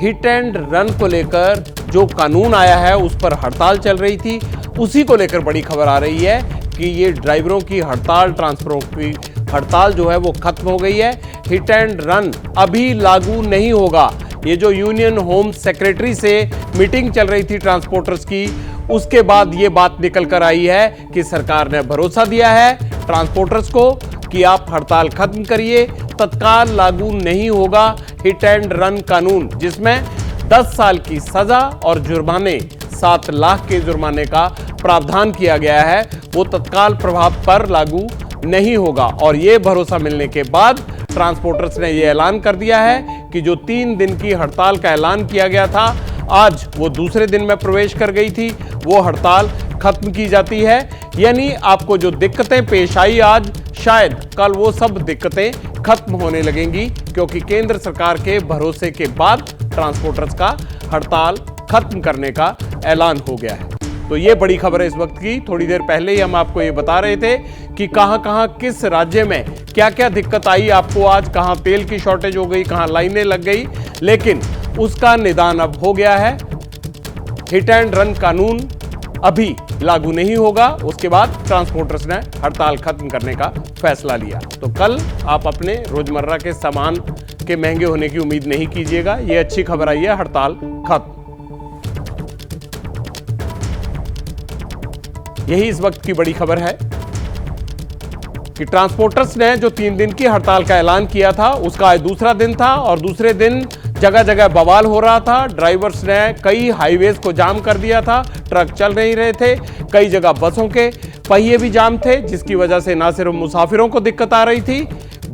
Hit and run को लेकर जो कानून आया है उस पर हड़ताल चल रही थी, उसी को लेकर बड़ी खबर आ रही है कि ये ड्राइवरों की हड़ताल, ट्रांसफरों की हड़ताल जो है वो खत्म हो गई है। हिट एंड रन अभी लागू नहीं होगा। ये जो यूनियन होम सेक्रेटरी से मीटिंग चल रही थी ट्रांसपोर्टर्स की, उसके बाद ये बात निकल कर आई है कि सरकार ने भरोसा दिया है ट्रांसपोर्टर्स को कि आप हड़ताल खत्म करिए, तत्काल लागू नहीं होगा हिट एंड रन कानून, जिसमें 10 साल की सजा और जुर्माने 7 लाख के जुर्माने का प्रावधान किया गया है, वो तत्काल प्रभाव पर लागू नहीं होगा। और ये भरोसा मिलने के बाद ट्रांसपोर्टर्स ने ये ऐलान कर दिया है कि जो 3 दिन की हड़ताल का ऐलान किया गया था, आज वो दूसरे दिन में प्रवेश कर गई थी, वो हड़ताल खत्म की जाती है। यानी आपको जो दिक्कतें पेश आई आज, शायद कल वो सब दिक्कतें खत्म होने लगेंगी, क्योंकि केंद्र सरकार के भरोसे के बाद ट्रांसपोर्टर्स का हड़ताल खत्म करने का ऐलान हो गया है। तो ये बड़ी खबर है इस वक्त की। थोड़ी देर पहले ही हम आपको ये बता रहे थे कि कहां किस राज्य में क्या क्या दिक्कत आई आपको आज, कहां तेल की शॉर्टेज हो गई, कहां लाइनें लग गई, लेकिन उसका निदान अब हो गया है। हिट एंड रन कानून अभी लागू नहीं होगा। उसके बाद ट्रांसपोर्टर्स ने हड़ताल खत्म करने का फैसला लिया। तो कल आप अपने रोजमर्रा के सामान के महंगे होने की उम्मीद नहीं कीजिएगा। ये अच्छी खबर आई है, हड़ताल खत्म। यही इस वक्त की बड़ी खबर है कि ट्रांसपोर्टर्स ने जो 3 दिन की हड़ताल का ऐलान किया था, उसका आज दूसरा दिन था और दूसरे दिन जगह जगह बवाल हो रहा था। ड्राइवर्स ने कई हाईवेज को जाम कर दिया था, ट्रक चल नहीं रहे थे, कई जगह बसों के पहिए भी जाम थे, जिसकी वजह से ना सिर्फ मुसाफिरों को दिक्कत आ रही थी,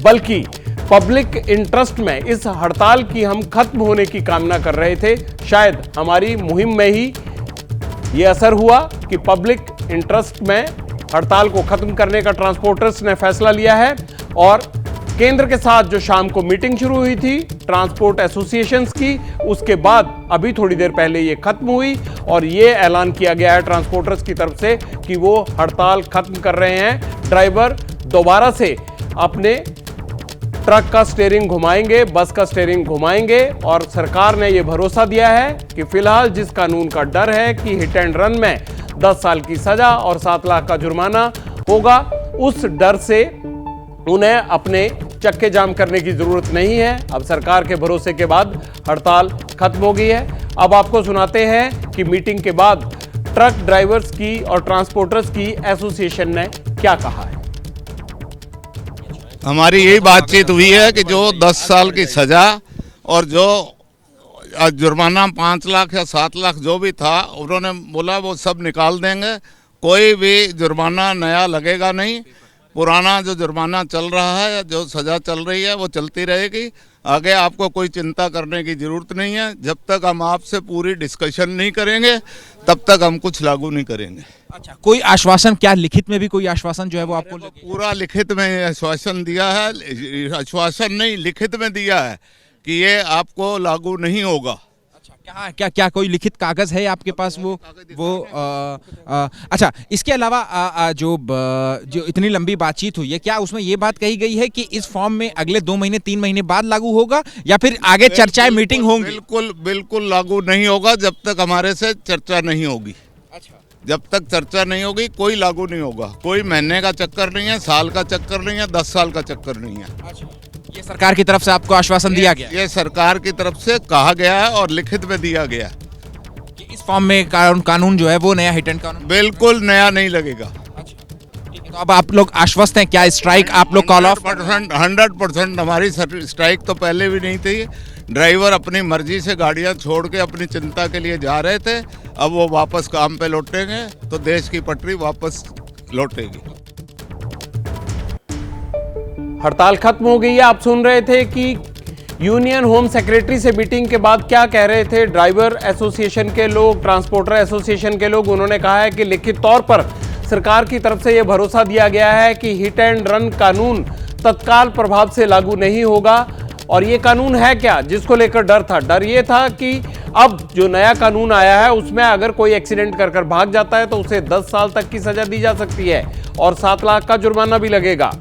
बल्कि पब्लिक इंटरेस्ट में इस हड़ताल की हम खत्म होने की कामना कर रहे थे। शायद हमारी मुहिम में ही ये असर हुआ कि पब्लिक इंटरेस्ट में हड़ताल को खत्म करने का ट्रांसपोर्टर्स ने फैसला लिया है। और केंद्र के साथ जो शाम को मीटिंग शुरू हुई थी ट्रांसपोर्ट एसोसिएशंस की, उसके बाद अभी थोड़ी देर पहले ये खत्म हुई और ये ऐलान किया गया है ट्रांसपोर्टर्स की तरफ से कि वो हड़ताल खत्म कर रहे हैं। ड्राइवर दोबारा से अपने ट्रक का स्टीयरिंग घुमाएंगे, बस का स्टीयरिंग घुमाएंगे। और सरकार ने यह भरोसा दिया है कि फिलहाल जिस कानून का डर है कि हिट एंड रन में 10 साल की सजा और 7 लाख का जुर्माना होगा, उस डर से उन्हें अपने चक्के जाम करने की जरूरत नहीं है। अब सरकार के भरोसे के बाद हड़ताल खत्म हो गई है। अब आपको सुनाते हैं कि मीटिंग के बाद ट्रक ड्राइवर्स की और ट्रांसपोर्टर्स की एसोसिएशन ने क्या कहा है। हमारी यही बातचीत हुई है कि जो 10 साल की सजा और जो जुर्माना 5 लाख या 7 लाख जो भी था, उन्होंने बोला वो सब निकाल देंगे। कोई भी जुर्माना नया लगेगा नहीं, पुराना जो जुर्माना चल रहा है, जो सजा चल रही है वो चलती रहेगी। आगे आपको कोई चिंता करने की जरूरत नहीं है। जब तक हम आपसे पूरी डिस्कशन नहीं करेंगे तब तक हम कुछ लागू नहीं करेंगे। अच्छा, कोई आश्वासन, क्या लिखित में भी कोई आश्वासन जो है वो आपको? पूरा लिखित में आश्वासन दिया है, आश्वासन नहीं लिखित में दिया है कि ये आपको लागू नहीं होगा। अच्छा, क्या कोई लिखित कागज है आपके पास? अच्छा, इसके अलावा जो इतनी लंबी बातचीत हुई है, क्या उसमें ये बात कही गई है कि इस फॉर्म में अगले 2 महीने 3 महीने बाद लागू होगा, या फिर आगे चर्चाएं मीटिंग होंगी? बिल्कुल लागू नहीं होगा जब तक हमारे से चर्चा नहीं होगी। अच्छा, जब तक चर्चा नहीं होगी कोई लागू नहीं होगा। कोई महीने का चक्कर नहीं है, साल का चक्कर नहीं है, 10 साल का चक्कर नहीं है। अच्छा, ये सरकार की तरफ से आपको आश्वासन दिया गया? ये सरकार की तरफ से कहा गया है और लिखित में दिया गया कि इस फॉर्म में कानून जो है वो नया हिट एंड कानून बिल्कुल नया नहीं लगेगा। अच्छा, ठीक है। तो अब आप लोग आश्वस्त हैं? क्या स्ट्राइक आप लोग कॉल ऑफ? 100% हमारी स्ट्राइक तो पहले भी नहीं थी। ड्राइवर अपनी मर्जी से गाड़ियां छोड़ के अपनी चिंता के लिए जा रहे थे, अब वो वापस काम पे लौटेंगे तो देश की पटरी वापस लौटेगी। हड़ताल खत्म हो गई है। आप सुन रहे थे कि यूनियन होम सेक्रेटरी से मीटिंग के बाद क्या कह रहे थे ड्राइवर एसोसिएशन के लोग, ट्रांसपोर्टर एसोसिएशन के लोग। उन्होंने कहा है कि लिखित तौर पर सरकार की तरफ से यह भरोसा दिया गया है कि हिट एंड रन कानून तत्काल प्रभाव से लागू नहीं होगा। और ये कानून है क्या जिसको लेकर डर था? डर ये था कि अब जो नया कानून आया है उसमें अगर कोई एक्सीडेंट कर भाग जाता है तो उसे 10 साल तक की सजा दी जा सकती है और 7 लाख का जुर्माना भी लगेगा।